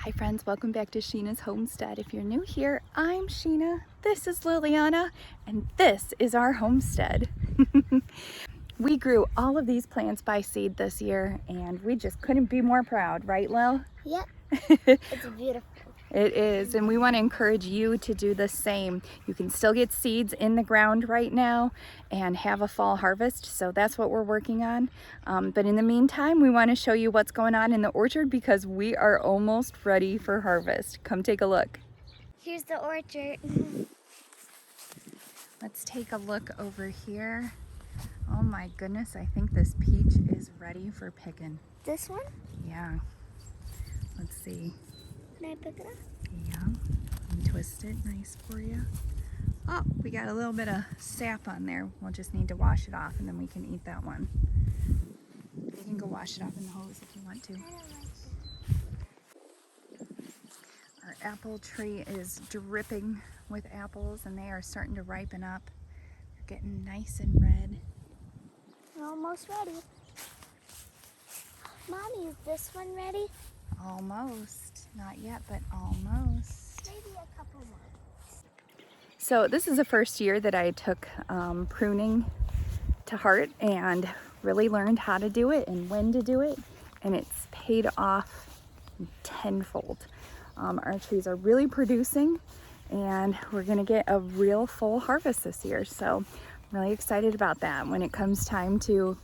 Hi friends, welcome back to Sheena's Homestead. If you're new here, I'm Sheena, this is Liliana, and this is our homestead. We grew all of these plants by seed this year, and we just couldn't be more proud, right Lil? Yep, it's beautiful. It is, and we want to encourage you to do the same. You can still get seeds in the ground right now and have a fall harvest, so that's what we're working on. But in the meantime, we want to show you what's going on in the orchard because we are almost ready for harvest. Come take a look. Here's the orchard. Let's take a look over here. Oh my goodness, I think this peach is ready for picking. This one? Yeah. Let's see. Can I pick it up? Yeah, and twist it nice for you. Oh, we got a little bit of sap on there. We'll just need to wash it off and then we can eat that one. You can go wash it off in the hose if you want to. I don't like it. Our apple tree is dripping with apples and they are starting to ripen up. They're getting nice and red. We're almost ready. Mommy, is this one ready? Almost. Not yet, but almost. Maybe a couple more. So this is the first year that I took pruning to heart and really learned how to do it and when to do it, and it's paid off tenfold. Our trees are really producing and we're gonna get a real full harvest this year, so I'm really excited about that. When it comes time to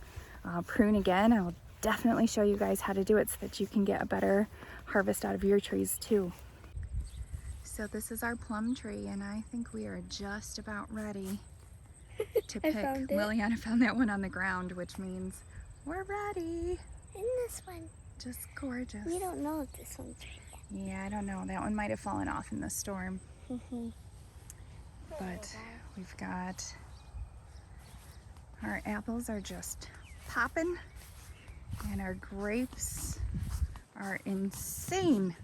prune again, I will definitely show you guys how to do it so that you can get a better harvest out of your trees too. So this is our plum tree and I think we are just about ready to pick. Liliana found that one on the ground, which means we're ready. And this one. Just gorgeous. We don't know if this one's ready yet. Yeah, I don't know. That one might have fallen off in the storm. But we've got, our apples are just popping and our grapes are insane.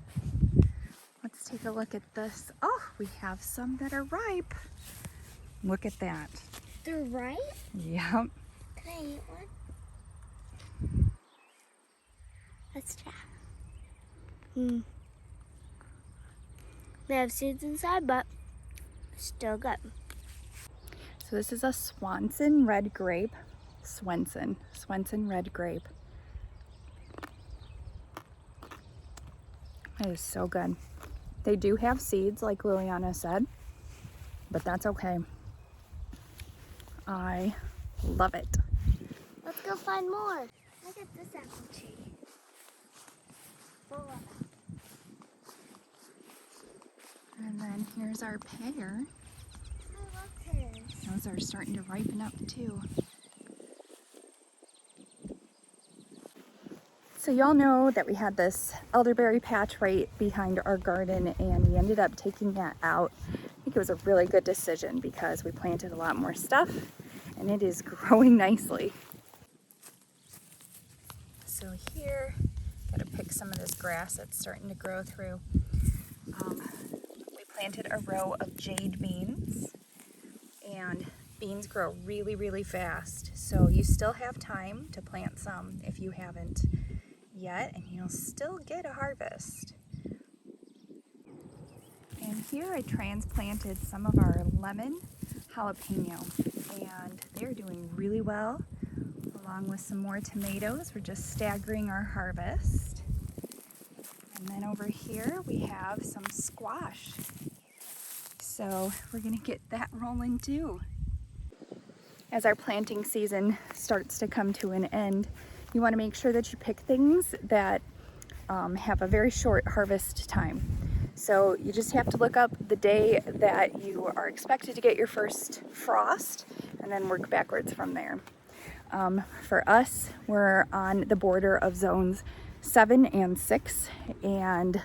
Let's take a look at this. Oh, we have some that are ripe. Look at that. They're ripe? Yep. Can I eat one? Let's try. They have seeds inside, but still good. So this is a Swanson red grape. Swanson red grape. It is so good. They do have seeds, like Liliana said, but that's okay. I love it. Let's go find more. Look at this apple tree. Full of apples. And then here's our pear. I love pears. Those are starting to ripen up too. So y'all know that we had this elderberry patch right behind our garden and we ended up taking that out. I think it was a really good decision because we planted a lot more stuff and it is growing nicely. So here, gotta pick some of this grass that's starting to grow through. We planted a row of jade beans and beans grow really, really fast. So you still have time to plant some if you haven't yet, and you'll still get a harvest. And here I transplanted some of our lemon jalapeno, and they're doing really well, along with some more tomatoes. We're just staggering our harvest. And then over here we have some squash. So we're gonna get that rolling too. As our planting season starts to come to an end, you want to make sure that you pick things that have a very short harvest time. So you just have to look up the day that you are expected to get your first frost and then work backwards from there. For us, we're on the border of zones 7 and 6, and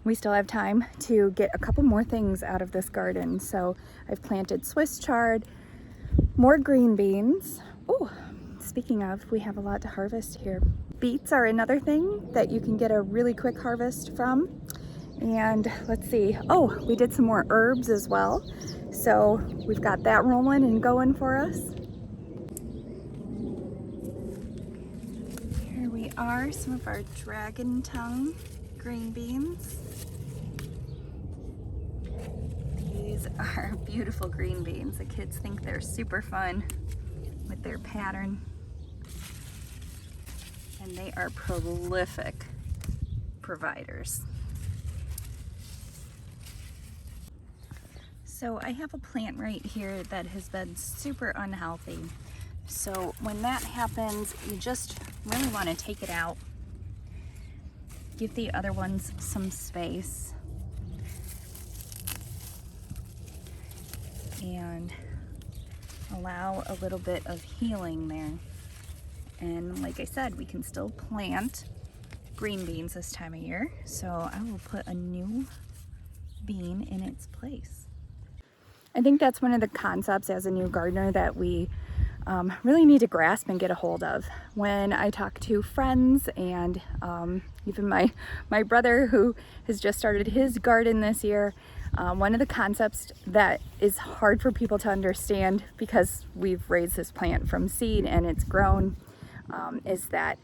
we still have time to get a couple more things out of this garden. So I've planted Swiss chard, more green beans. Oh, speaking of, we have a lot to harvest here. Beets are another thing that you can get a really quick harvest from. And let's see, oh, we did some more herbs as well. So we've got that rolling and going for us. Here we are, some of our dragon tongue green beans. These are beautiful green beans. The kids think they're super fun with their pattern. And they are prolific providers. So I have a plant right here that has been super unhealthy. So when that happens, you just really want to take it out. Give the other ones some space. And allow a little bit of healing there. And like I said, we can still plant green beans this time of year. So I will put a new bean in its place. I think that's one of the concepts as a new gardener that we really need to grasp and get a hold of. When I talk to friends and even my brother who has just started his garden this year, one of the concepts that is hard for people to understand because we've raised this plant from seed and it's grown is that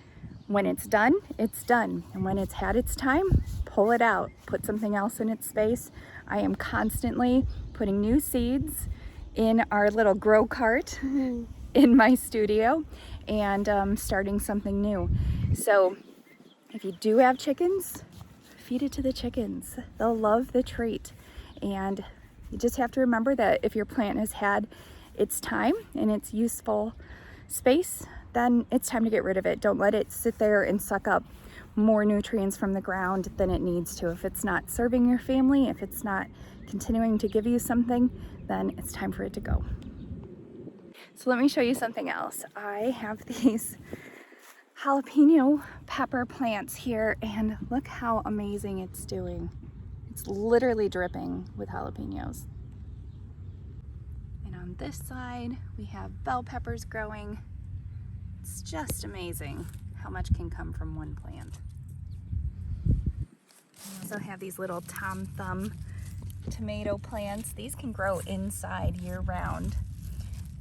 when it's done, it's done. And when it's had its time, pull it out, put something else in its space. I am constantly putting new seeds in our little grow cart in my studio and starting something new. So if you do have chickens, feed it to the chickens. They'll love the treat. And you just have to remember that if your plant has had its time and its useful space, then it's time to get rid of it. Don't let it sit there and suck up more nutrients from the ground than it needs to. If it's not serving your family, if it's not continuing to give you something, then it's time for it to go. So let me show you something else. I have these jalapeno pepper plants here and look how amazing it's doing. It's literally dripping with jalapenos. And on this side, we have bell peppers growing. It's just amazing how much can come from one plant. We also have these little Tom Thumb tomato plants. These can grow inside year round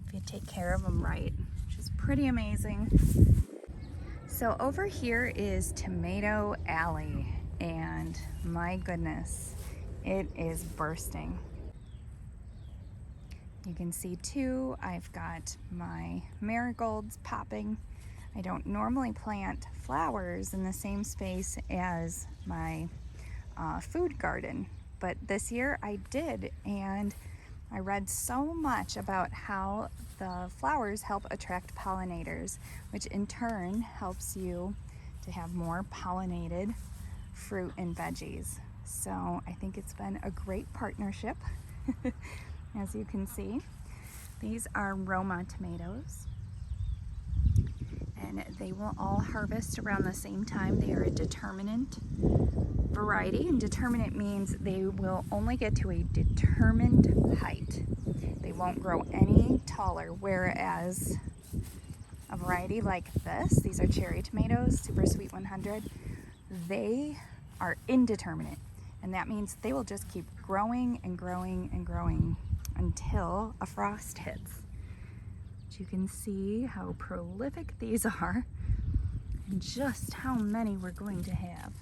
if you take care of them right, which is pretty amazing. So over here is Tomato Alley, and my goodness, it is bursting. You can see too, I've got my marigolds popping. I don't normally plant flowers in the same space as my food garden, but this year I did, and I read so much about how the flowers help attract pollinators, which in turn helps you to have more pollinated fruit and veggies. So I think it's been a great partnership. As you can see, these are Roma tomatoes, and they will all harvest around the same time. They are a determinate variety, and determinate means they will only get to a determined height. They won't grow any taller, whereas a variety like this, these are cherry tomatoes, Super Sweet 100, they are indeterminate, and that means they will just keep growing and growing and growing until a frost hits. But you can see how prolific these are and just how many we're going to have.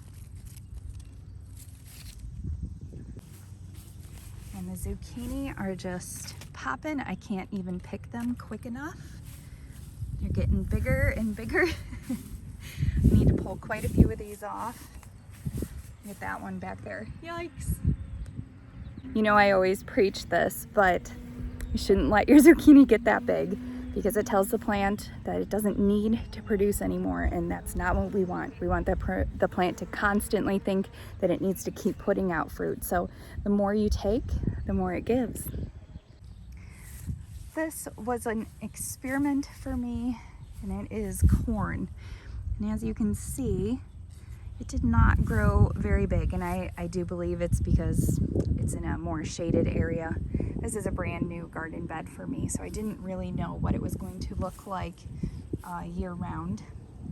And the zucchini are just popping. I can't even pick them quick enough. They're getting bigger and bigger. I need to pull quite a few of these off. Get that one back there. Yikes. You know, I always preach this, but you shouldn't let your zucchini get that big because it tells the plant that it doesn't need to produce anymore, and that's not what we want. We want the plant to constantly think that it needs to keep putting out fruit. So the more you take, the more it gives. This was an experiment for me, and it is corn. And as you can see, it did not grow very big, and I do believe it's because it's in a more shaded area. This is a brand new garden bed for me, so I didn't really know what it was going to look like year round.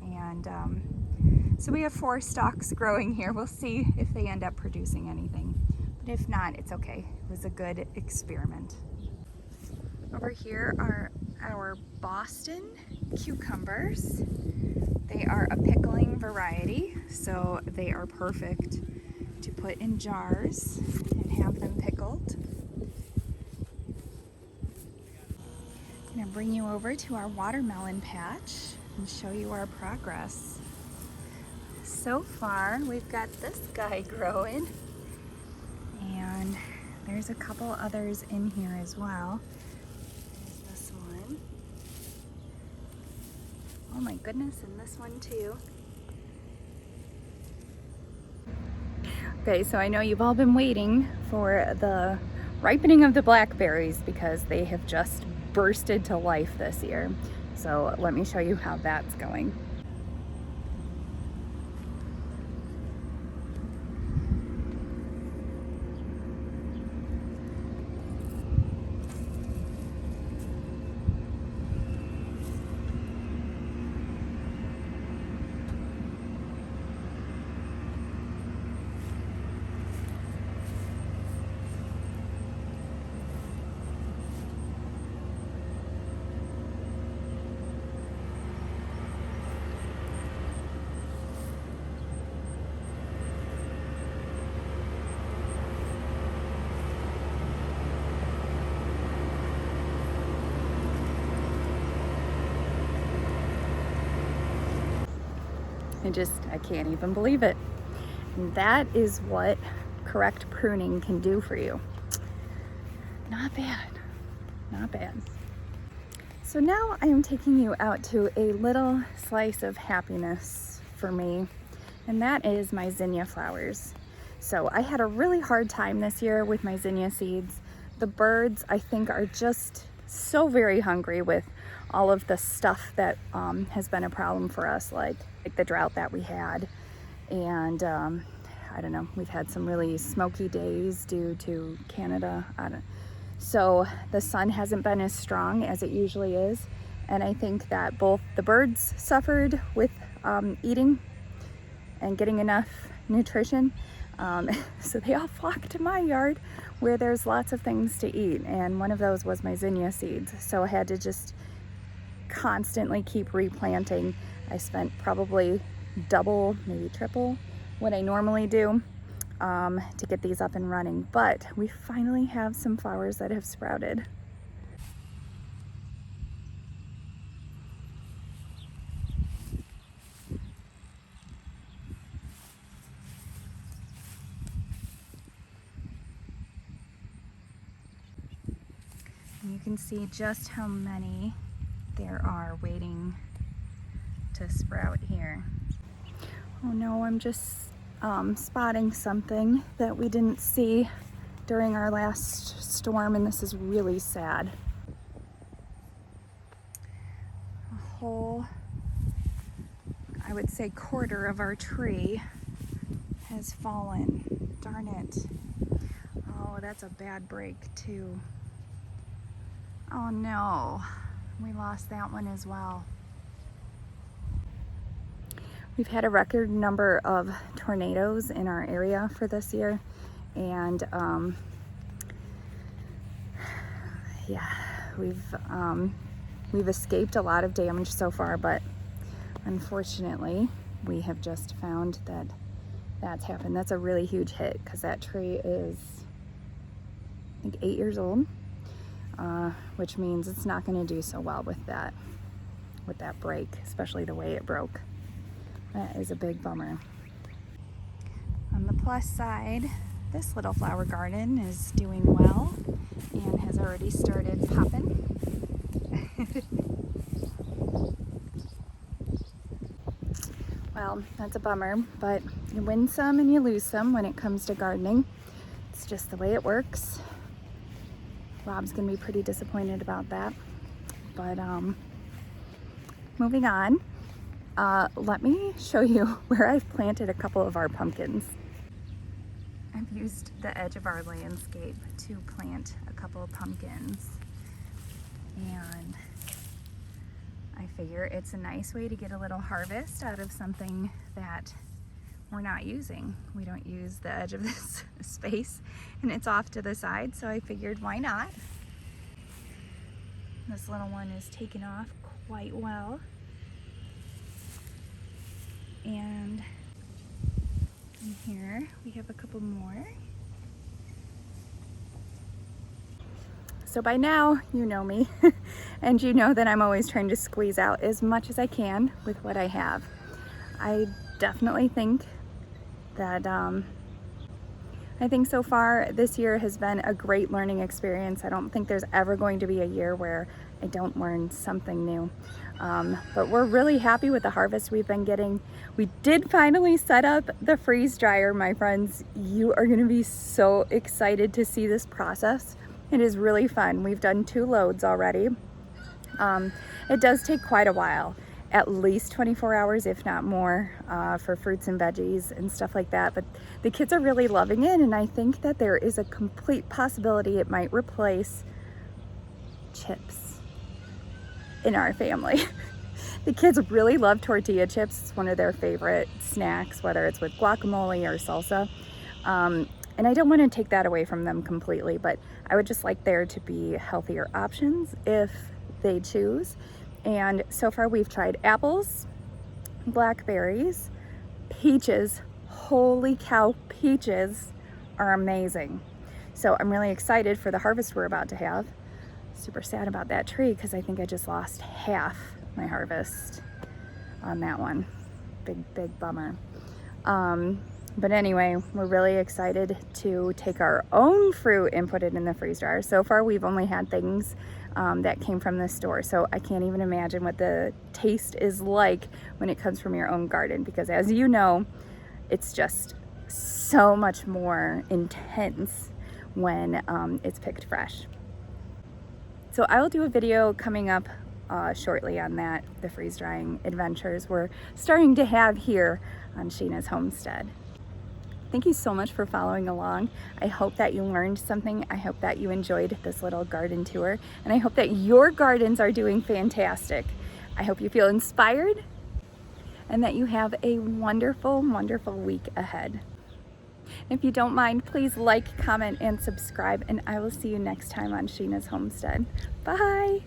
And so we have 4 stalks growing here. We'll see if they end up producing anything, but if not, it's okay. It was a good experiment. Over here are our Boston cucumbers. They are a pickling variety, so they are perfect to put in jars and have them pickled. I'm going to bring you over to our watermelon patch and show you our progress. So far, we've got this guy growing, and there's a couple others in here as well. There's this one. Oh my goodness, and this one too. Okay, so I know you've all been waiting for the ripening of the blackberries because they have just bursted to life this year. So let me show you how that's going. I can't even believe it. And that is what correct pruning can do for you. Not bad, not bad. So now I am taking you out to a little slice of happiness for me, and that is my zinnia flowers. So I had a really hard time this year with my zinnia seeds. The birds, I think, are just so very hungry with all of the stuff that has been a problem for us, like the drought that we had. And I don't know, we've had some really smoky days due to Canada. So the sun hasn't been as strong as it usually is. And I think that both the birds suffered with eating and getting enough nutrition. So they all flocked to my yard where there's lots of things to eat. And one of those was my zinnia seeds. So I had to just constantly keep replanting. I spent probably double, maybe triple what I normally do to get these up and running. But we finally have some flowers that have sprouted. And you can see just how many there are waiting to sprout here. Oh no, I'm just spotting something that we didn't see during our last storm, and this is really sad. A whole, I would say, quarter of our tree has fallen. Darn it. Oh, that's a bad break too. Oh no, we lost that one as well. We've had a record number of tornadoes in our area for this year, and yeah, we've escaped a lot of damage so far, but unfortunately we have just found that that's happened. That's a really huge hit because that tree is, I think, 8 years old, which means it's not going to do so well with that break, especially the way it broke. That is a big bummer. On the plus side, this little flower garden is doing well and has already started popping. Well, that's a bummer, but you win some and you lose some when it comes to gardening. It's just the way it works. Rob's gonna be pretty disappointed about that. But moving on. Let me show you where I've planted a couple of our pumpkins. I've used the edge of our landscape to plant a couple of pumpkins, and I figure it's a nice way to get a little harvest out of something that we're not using. We don't use the edge of this space, and it's off to the side, so I figured why not? This little one is taken off quite well. And in here we have a couple more. So by now, you know me, and you know that I'm always trying to squeeze out as much as I can with what I have. I definitely think that, I think so far this year has been a great learning experience. I don't think there's ever going to be a year where I don't learn something new. But we're really happy with the harvest we've been getting. We did finally set up the freeze dryer, my friends. You are gonna be so excited to see this process. It is really fun. We've done 2 loads already. It does take quite a while, at least 24 hours, if not more, for fruits and veggies and stuff like that. But the kids are really loving it, and I think that there is a complete possibility it might replace chips in our family. The kids really love tortilla chips. It's one of their favorite snacks, whether it's with guacamole or salsa. And I don't want to take that away from them completely, but I would just like there to be healthier options if they choose. And so far we've tried apples, blackberries, peaches. Holy cow, peaches are amazing. So I'm really excited for the harvest we're about to have. Super sad about that tree because I think I just lost half my harvest on that one. Big bummer. But anyway, we're really excited to take our own fruit and put it in the freeze dryer. So far we've only had things that came from the store, so I can't even imagine what the taste is like when it comes from your own garden, because as you know, it's just so much more intense when it's picked fresh. So I will do a video coming up shortly on that, the freeze drying adventures we're starting to have here on Sheena's Homestead. Thank you so much for following along. I hope that you learned something. I hope that you enjoyed this little garden tour, and I hope that your gardens are doing fantastic. I hope you feel inspired and that you have a wonderful, wonderful week ahead. If you don't mind, please like, comment, and subscribe, and I will see you next time on Sheena's Homestead. Bye.